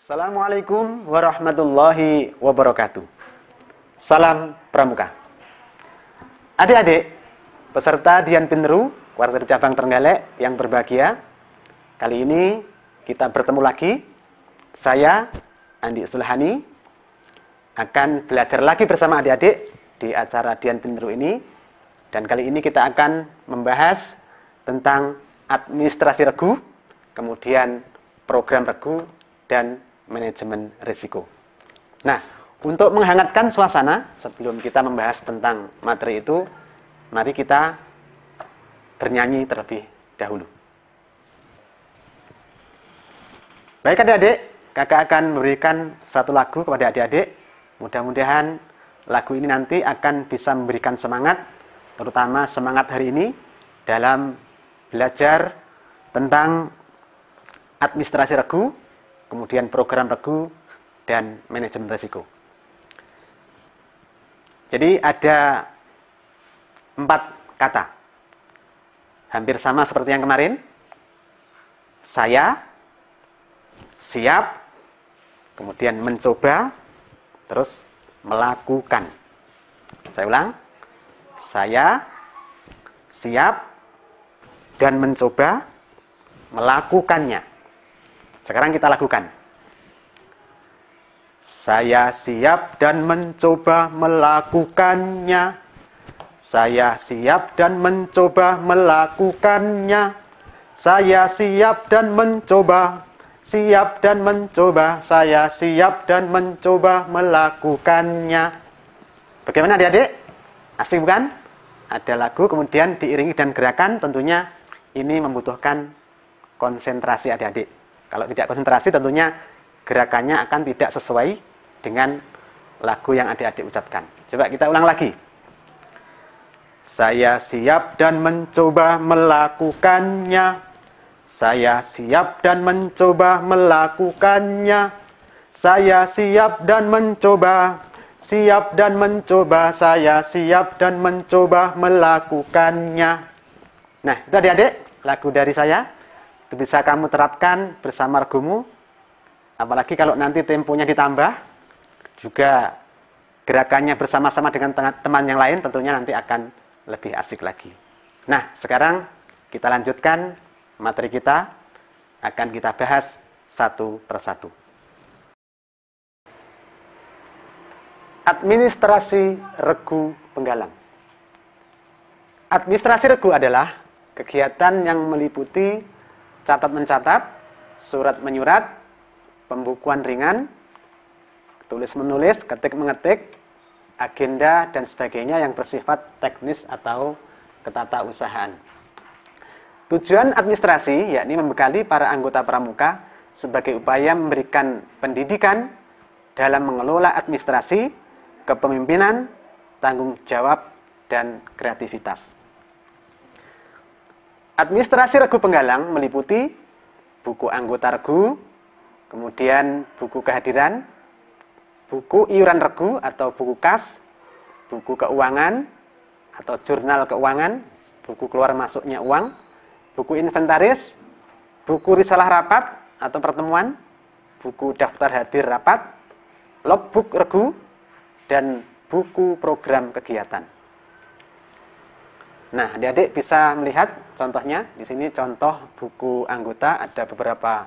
Assalamualaikum warahmatullahi wabarakatuh. Salam Pramuka. Adik-adik, peserta Dian Pinteru, Kuartir Cabang Trenggalek yang berbahagia. Kali ini kita bertemu lagi. Saya, Andi Sulhani, akan belajar lagi bersama adik-adik di acara Dian Pinteru ini. Dan kali ini kita akan membahas tentang administrasi regu, kemudian program regu, dan manajemen risiko. Nah, untuk menghangatkan suasana sebelum kita membahas tentang materi itu, mari kita bernyanyi terlebih dahulu. Baik adik-adik, kakak akan memberikan satu lagu kepada adik-adik. Mudah-mudahan lagu ini nanti akan bisa memberikan semangat, terutama semangat hari ini dalam belajar tentang administrasi regu, kemudian program regu, dan manajemen risiko. Jadi ada 4 kata. Hampir sama seperti yang kemarin. Saya, siap, kemudian mencoba, terus melakukan. Saya ulang. Saya, siap, dan mencoba, melakukannya. Sekarang kita lakukan. Saya siap dan mencoba melakukannya. Saya siap dan mencoba melakukannya. Saya siap dan mencoba. Siap dan mencoba. Saya siap dan mencoba melakukannya. Bagaimana adik-adik? Asik bukan? Ada lagu kemudian diiringi dan gerakan, tentunya ini membutuhkan konsentrasi adik-adik. Kalau tidak konsentrasi tentunya gerakannya akan tidak sesuai dengan lagu yang adik-adik ucapkan. Coba kita ulang lagi. Saya siap dan mencoba melakukannya. Saya siap dan mencoba melakukannya. Saya siap dan mencoba. Siap dan mencoba. Saya siap dan mencoba melakukannya. Nah, itu adik-adik lagu dari saya. Itu bisa kamu terapkan bersama regumu. Apalagi kalau nanti temponya ditambah, juga gerakannya bersama-sama dengan teman yang lain, tentunya nanti akan lebih asik lagi. Nah, sekarang kita lanjutkan materi kita. Akan kita bahas satu persatu. Administrasi regu penggalang. Administrasi regu adalah kegiatan yang meliputi catat-mencatat, surat-menyurat, pembukuan ringan, tulis-menulis, ketik-mengetik, agenda, dan sebagainya yang bersifat teknis atau ketatausahaan. Tujuan administrasi yakni membekali para anggota pramuka sebagai upaya memberikan pendidikan dalam mengelola administrasi, kepemimpinan, tanggung jawab, dan kreativitas. Administrasi regu penggalang meliputi buku anggota regu, kemudian buku kehadiran, buku iuran regu atau buku kas, buku keuangan atau jurnal keuangan, buku keluar masuknya uang, buku inventaris, buku risalah rapat atau pertemuan, buku daftar hadir rapat, logbook regu, dan buku program kegiatan. Nah, adik-adik bisa melihat contohnya. Di sini contoh buku anggota, ada beberapa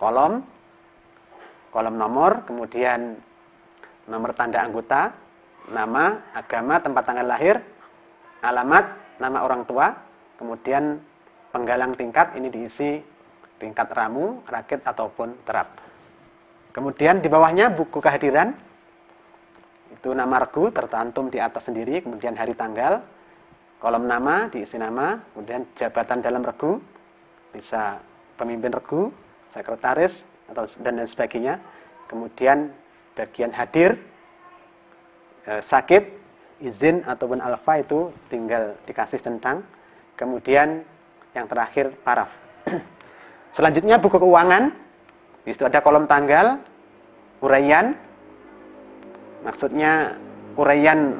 kolom nomor, kemudian nomor tanda anggota, nama, agama, tempat tanggal lahir, alamat, nama orang tua, kemudian penggalang tingkat, ini diisi tingkat ramu, rakit, ataupun terap. Kemudian di bawahnya buku kehadiran, itu nama regu tercantum di atas sendiri, kemudian hari tanggal, kolom nama diisi nama, kemudian jabatan dalam regu, bisa pemimpin regu, sekretaris, dan lain sebagainya. Kemudian bagian hadir, sakit, izin ataupun alfa itu tinggal dikasih centang. Kemudian yang terakhir paraf. Selanjutnya buku keuangan, di situ ada kolom tanggal, uraian, maksudnya uraian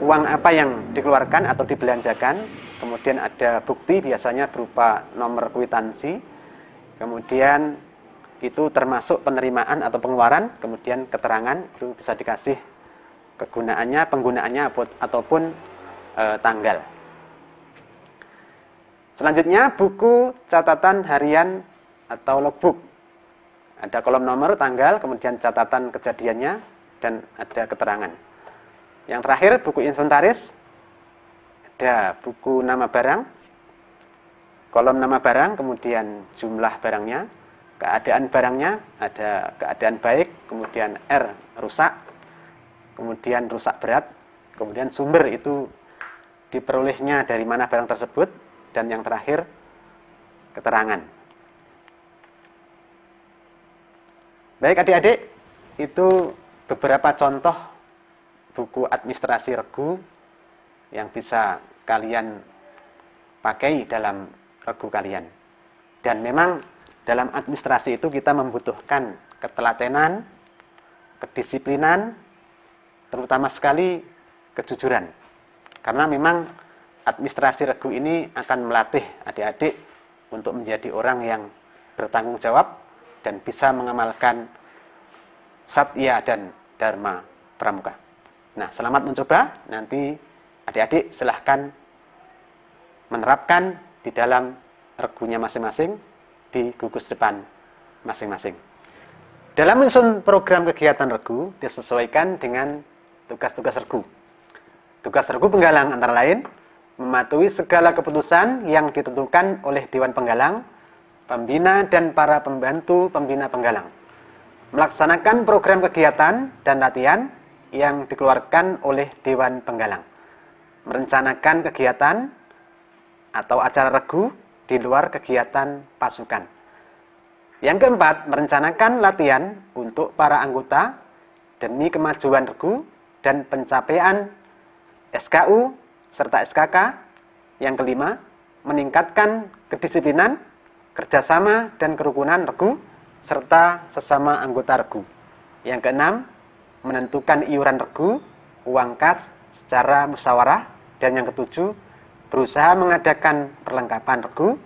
uang apa yang dikeluarkan atau dibelanjakan. Kemudian ada bukti, biasanya berupa nomor kwitansi. Kemudian itu termasuk penerimaan atau pengeluaran. Kemudian keterangan, itu bisa dikasih kegunaannya, penggunaannya ataupun tanggal. Selanjutnya buku catatan harian atau logbook. Ada kolom nomor, tanggal, kemudian catatan kejadiannya, dan ada keterangan. Yang terakhir buku inventaris. Ada buku nama barang, kolom nama barang, kemudian jumlah barangnya, keadaan barangnya, ada keadaan baik, kemudian R rusak, kemudian rusak berat, kemudian sumber itu diperolehnya dari mana barang tersebut, dan yang terakhir keterangan. Baik adik-adik, itu beberapa contoh buku administrasi regu yang bisa kalian pakai dalam regu kalian. Dan memang dalam administrasi itu kita membutuhkan ketelatenan, kedisiplinan, terutama sekali kejujuran. Karena memang administrasi regu ini akan melatih adik-adik untuk menjadi orang yang bertanggung jawab dan bisa mengamalkan satya dan dharma pramuka. Nah, selamat mencoba. Nanti adik-adik silahkan menerapkan di dalam regunya masing-masing, di gugus depan masing-masing. Dalam menyusun program kegiatan regu disesuaikan dengan tugas-tugas regu. Tugas regu penggalang antara lain mematuhi segala keputusan yang ditentukan oleh Dewan Penggalang, pembina dan para pembantu pembina penggalang. Melaksanakan program kegiatan dan latihan yang dikeluarkan oleh Dewan Penggalang. Merencanakan kegiatan atau acara regu di luar kegiatan pasukan. Yang keempat, merencanakan latihan untuk para anggota demi kemajuan regu dan pencapaian SKU serta SKK. Yang kelima, meningkatkan kedisiplinan, kerjasama dan kerukunan regu serta sesama anggota regu. Yang keenam, menentukan iuran regu, uang kas secara musyawarah. Dan yang ketujuh, berusaha mengadakan perlengkapan regu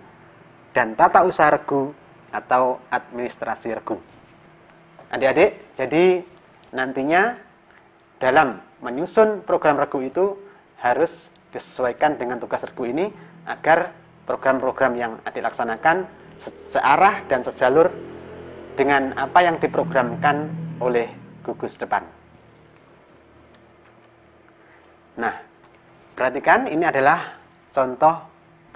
dan tata usaha regu atau administrasi regu. Adik-adik, jadi nantinya dalam menyusun program regu itu harus disesuaikan dengan tugas regu ini agar program-program yang adik laksanakan searah dan sejalur dengan apa yang diprogramkan oleh gugus depan. Nah, perhatikan ini adalah contoh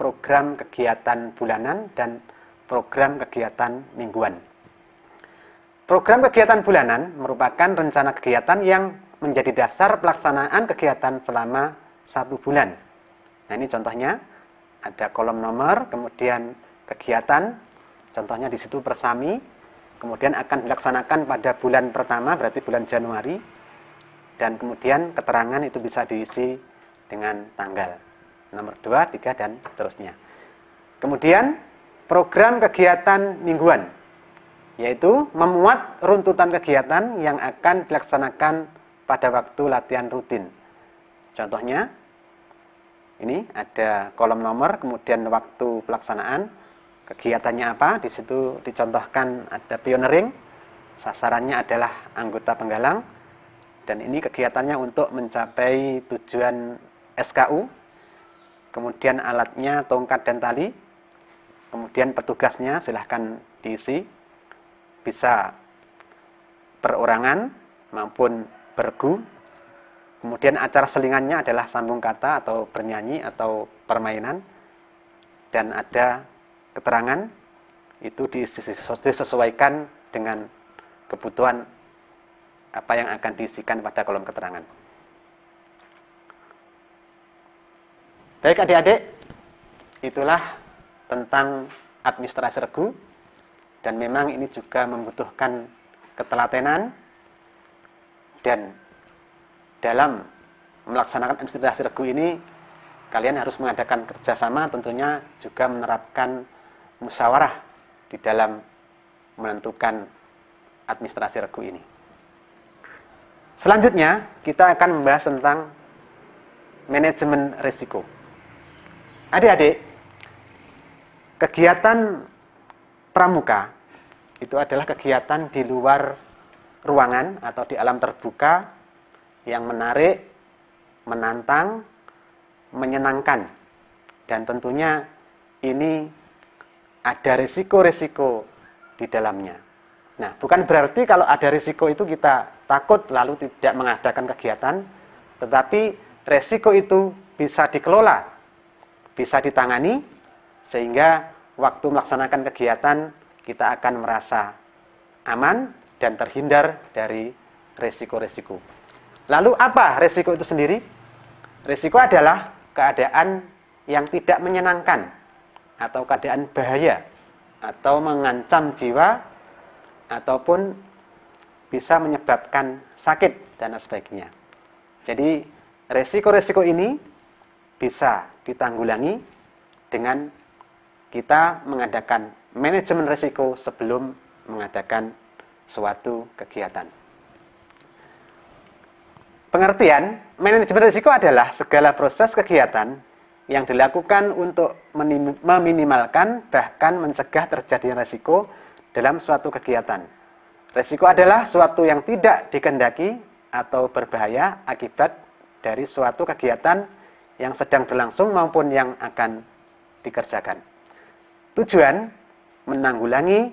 program kegiatan bulanan dan program kegiatan mingguan. Program kegiatan bulanan merupakan rencana kegiatan yang menjadi dasar pelaksanaan kegiatan selama 1 bulan. Nah, ini contohnya, ada kolom nomor, kemudian kegiatan, contohnya di situ persami, kemudian akan dilaksanakan pada bulan pertama, berarti bulan Januari, dan kemudian keterangan itu bisa diisi dengan tanggal, nomor 2, 3, dan seterusnya. Kemudian program kegiatan mingguan, yaitu memuat runtutan kegiatan yang akan dilaksanakan pada waktu latihan rutin. Contohnya, ini ada kolom nomor, kemudian waktu pelaksanaan, kegiatannya apa, di situ dicontohkan ada pioneering, sasarannya adalah anggota penggalang, dan ini kegiatannya untuk mencapai tujuan SKU, kemudian alatnya tongkat dan tali, kemudian petugasnya silahkan diisi, bisa perorangan maupun bergu. Kemudian acara selingannya adalah sambung kata atau bernyanyi atau permainan. Dan ada keterangan itu disesuaikan dengan kebutuhan apa yang akan diisikan pada kolom keterangan. Baik adik-adik, itulah tentang administrasi regu, dan memang ini juga membutuhkan ketelatenan, dan dalam melaksanakan administrasi regu ini kalian harus mengadakan kerjasama, tentunya juga menerapkan musyawarah di dalam menentukan administrasi regu ini. Selanjutnya kita akan membahas tentang manajemen risiko. Adik-adik, kegiatan pramuka itu adalah kegiatan di luar ruangan atau di alam terbuka yang menarik, menantang, menyenangkan, dan tentunya ini ada risiko-risiko di dalamnya. Nah, bukan berarti kalau ada risiko itu kita takut lalu tidak mengadakan kegiatan, tetapi risiko itu bisa dikelola, bisa ditangani, sehingga waktu melaksanakan kegiatan kita akan merasa aman dan terhindar dari risiko-risiko. Lalu apa risiko itu sendiri? Risiko adalah keadaan yang tidak menyenangkan atau keadaan bahaya atau mengancam jiwa ataupun bisa menyebabkan sakit dan sebagainya. Jadi risiko-risiko ini bisa ditanggulangi dengan kita mengadakan manajemen risiko sebelum mengadakan suatu kegiatan. Pengertian manajemen risiko adalah segala proses kegiatan yang dilakukan untuk meminimalkan bahkan mencegah terjadinya risiko dalam suatu kegiatan. Risiko adalah suatu yang tidak dikehendaki atau berbahaya akibat dari suatu kegiatan yang sedang berlangsung maupun yang akan dikerjakan. Tujuan menanggulangi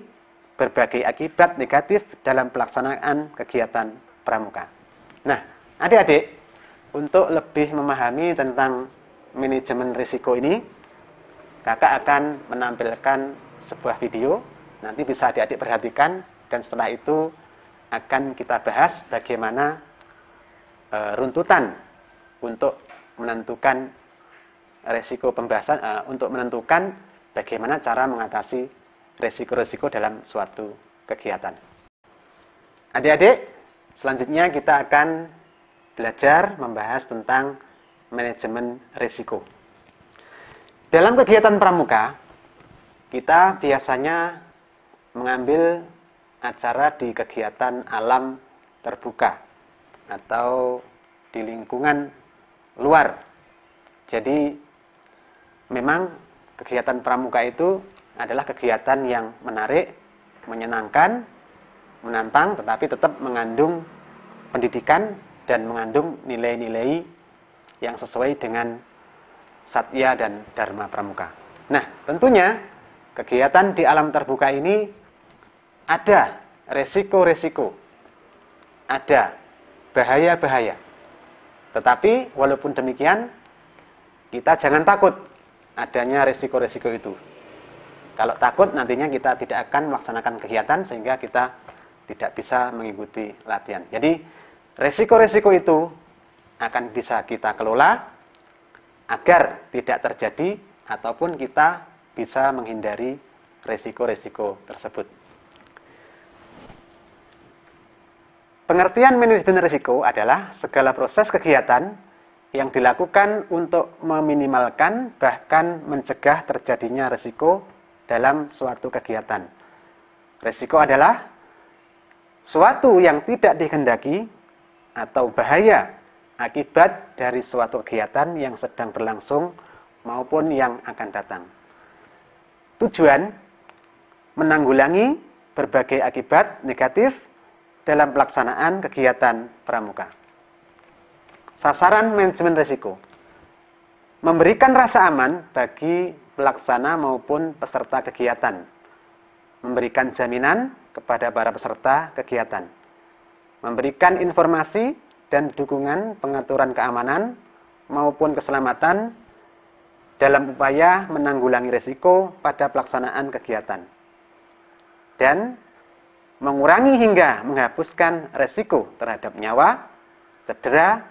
berbagai akibat negatif dalam pelaksanaan kegiatan pramuka. Nah, adik-adik, untuk lebih memahami tentang manajemen risiko ini, kakak akan menampilkan sebuah video. Nanti bisa adik-adik perhatikan, dan setelah itu akan kita bahas bagaimana runtutan untuk menentukan risiko pembahasan, untuk menentukan bagaimana cara mengatasi risiko-risiko dalam suatu kegiatan. Adik-adik, selanjutnya kita akan belajar membahas tentang manajemen risiko. Dalam kegiatan pramuka, kita biasanya mengambil acara di kegiatan alam terbuka atau di lingkungan luar. Jadi memang kegiatan pramuka itu adalah kegiatan yang menarik, menyenangkan, menantang, tetapi tetap mengandung pendidikan dan mengandung nilai-nilai yang sesuai dengan satya dan dharma pramuka. Nah, tentunya kegiatan di alam terbuka ini ada resiko-resiko, ada bahaya-bahaya. Tetapi walaupun demikian, kita jangan takut adanya resiko-resiko itu. Kalau takut, nantinya kita tidak akan melaksanakan kegiatan sehingga kita tidak bisa mengikuti latihan. Jadi, resiko-resiko itu akan bisa kita kelola agar tidak terjadi ataupun kita bisa menghindari resiko-resiko tersebut. Pengertian manajemen risiko adalah segala proses kegiatan yang dilakukan untuk meminimalkan bahkan mencegah terjadinya risiko dalam suatu kegiatan. Risiko adalah suatu yang tidak dikehendaki atau bahaya akibat dari suatu kegiatan yang sedang berlangsung maupun yang akan datang. Tujuan menanggulangi berbagai akibat negatif dalam pelaksanaan kegiatan pramuka. Sasaran manajemen risiko: memberikan rasa aman bagi pelaksana maupun peserta kegiatan, memberikan jaminan kepada para peserta kegiatan, memberikan informasi dan dukungan pengaturan keamanan maupun keselamatan dalam upaya menanggulangi risiko pada pelaksanaan kegiatan, dan mengurangi hingga menghapuskan resiko terhadap nyawa, cedera,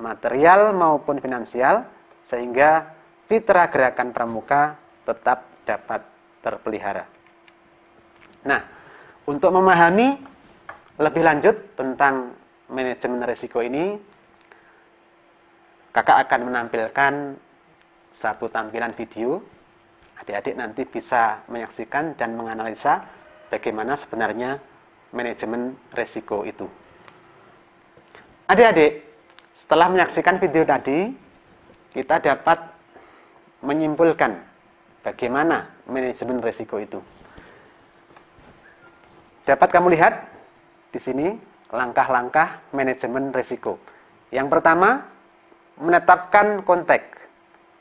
material maupun finansial, sehingga citra gerakan pramuka tetap dapat terpelihara. Nah, untuk memahami lebih lanjut tentang manajemen risiko ini, kakak akan menampilkan satu tampilan video. Adik-adik nanti bisa menyaksikan dan menganalisa bagaimana sebenarnya manajemen risiko itu. Adik-adik, setelah menyaksikan video tadi, kita dapat menyimpulkan bagaimana manajemen risiko itu. Dapat kamu lihat di sini langkah-langkah manajemen risiko. Yang pertama, menetapkan konteks,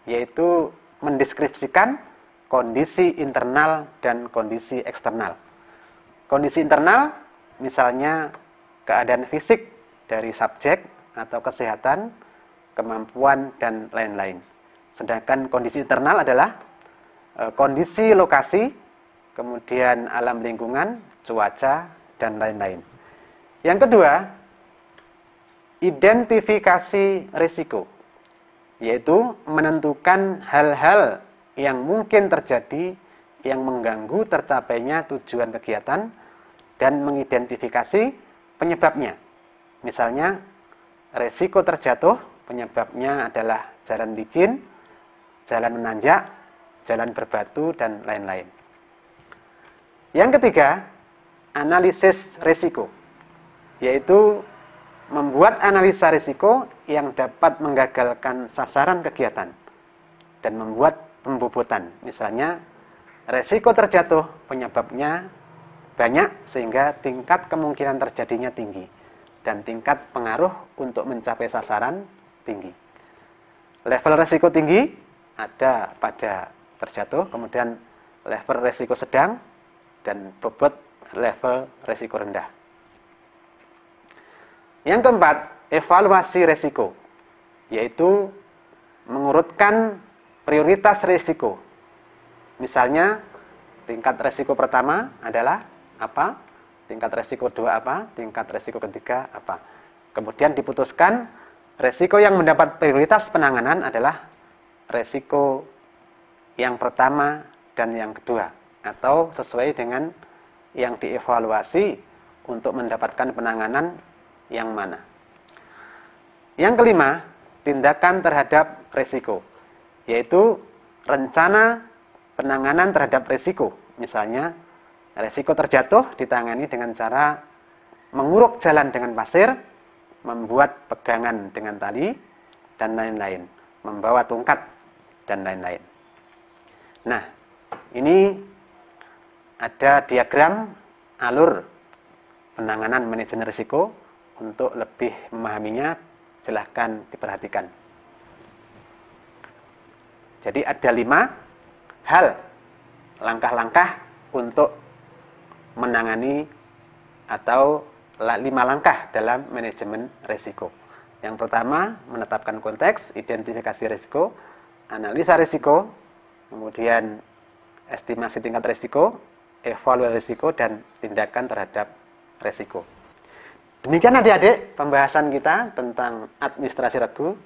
yaitu mendeskripsikan kondisi internal dan kondisi eksternal. Kondisi internal, misalnya keadaan fisik dari subjek atau kesehatan, kemampuan, dan lain-lain. Sedangkan kondisi internal adalah kondisi lokasi, kemudian alam lingkungan, cuaca, dan lain-lain. Yang kedua, identifikasi risiko, yaitu menentukan hal-hal yang mungkin terjadi yang mengganggu tercapainya tujuan kegiatan dan mengidentifikasi penyebabnya. Misalnya, risiko terjatuh penyebabnya adalah jalan licin, jalan menanjak, jalan berbatu, dan lain-lain. Yang ketiga, analisis risiko, yaitu membuat analisa risiko yang dapat menggagalkan sasaran kegiatan dan membuat pembobotan. Misalnya, risiko terjatuh penyebabnya banyak sehingga tingkat kemungkinan terjadinya tinggi dan tingkat pengaruh untuk mencapai sasaran tinggi. Level risiko tinggi ada pada terjatuh, kemudian level risiko sedang, dan bobot level risiko rendah. Yang keempat, evaluasi risiko, yaitu mengurutkan prioritas risiko. Misalnya, tingkat risiko pertama adalah apa? Tingkat risiko kedua apa? Tingkat risiko ketiga apa? Kemudian diputuskan risiko yang mendapat prioritas penanganan adalah risiko yang pertama dan yang kedua, atau sesuai dengan yang dievaluasi untuk mendapatkan penanganan yang mana. Yang kelima, tindakan terhadap risiko, yaitu rencana penanganan terhadap risiko. Misalnya, risiko terjatuh ditangani dengan cara menguruk jalan dengan pasir, membuat pegangan dengan tali, dan lain-lain, membawa tongkat, dan lain-lain. Nah, ini ada diagram alur penanganan manajemen risiko. Untuk lebih memahaminya, silahkan diperhatikan. Jadi ada 5 hal langkah-langkah untuk menangani atau 5 langkah dalam manajemen risiko. Yang pertama, menetapkan konteks, identifikasi risiko, analisa risiko, kemudian estimasi tingkat risiko, evaluasi risiko, dan tindakan terhadap risiko. Demikian adik-adik pembahasan kita tentang administrasi regu,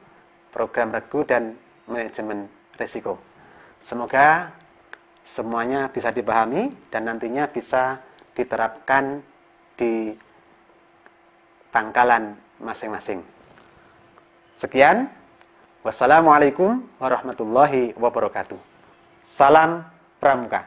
program regu, dan manajemen risiko. Semoga semuanya bisa dipahami dan nantinya bisa diterapkan di pangkalan masing-masing. Sekian. Wassalamualaikum warahmatullahi wabarakatuh. Salam Pramuka.